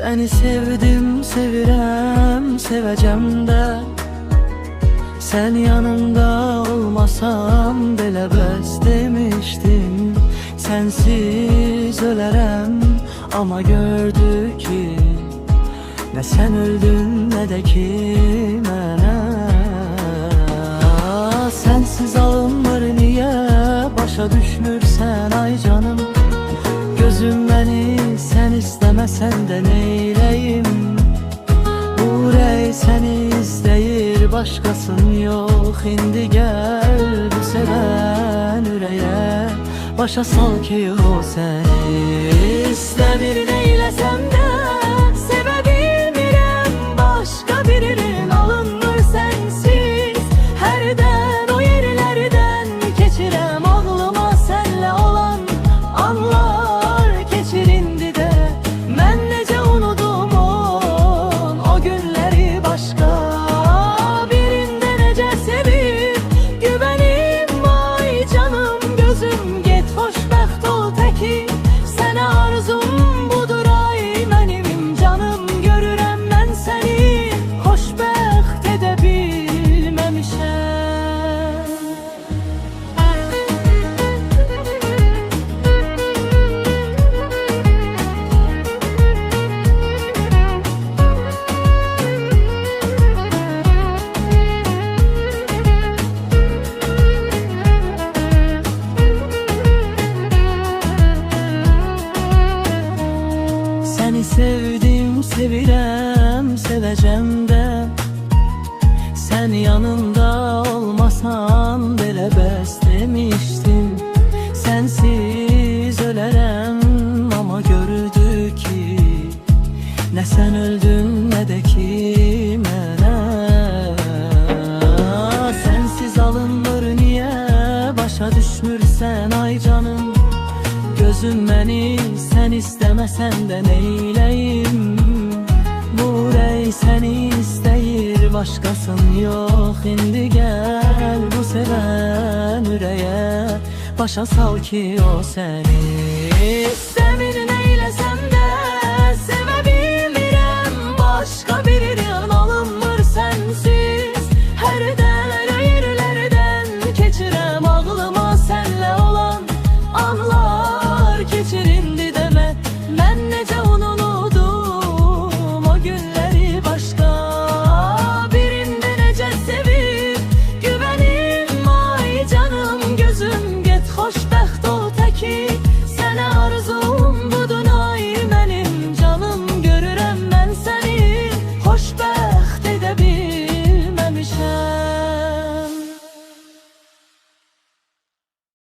Seni sevdim, sevirem, seveceğim de. Sen yanımda olmasam belə bəs demiştin. Sensiz ölərəm, ama gördü ki ne sen öldün ne de ki mənə. Sensiz alınmır niye başa düşmürsen ay canım. Gözüm beni sen istemesen de neyleyim. Bu rey seni isteyir, başkasın yok. İndi gel bu seven üreye, başa sal ki o seni istemir. Neylesem de sevebilmirəm, başka birinin alınmır sensiz. Herden o yerlerden geçirem aklıma senle olan anlar. Geçirindi de ben nece unudum o günleri. Başka birinde nece sevip güvenim ay canım. Gözüm git hoşbəxt ol teki, sene arzum budur ay benim canım. Görürəm ben seni hoşbəxt edebilmemişəm. Seni sevdim, sevirem, seveceğim de. Sen yanımda olmasan belə bəs demiştin. Sensiz ölərəm, ama gördü ki ne sen öldün ne de ki mənə. Sensiz alınmır niye başa düşmürsen ay canım. Gözüm beni sen istemesen de neyleyim. Bu rey seni isteyir, başkasın yok. İndi gel bu seven üreye, başa sal ki o seni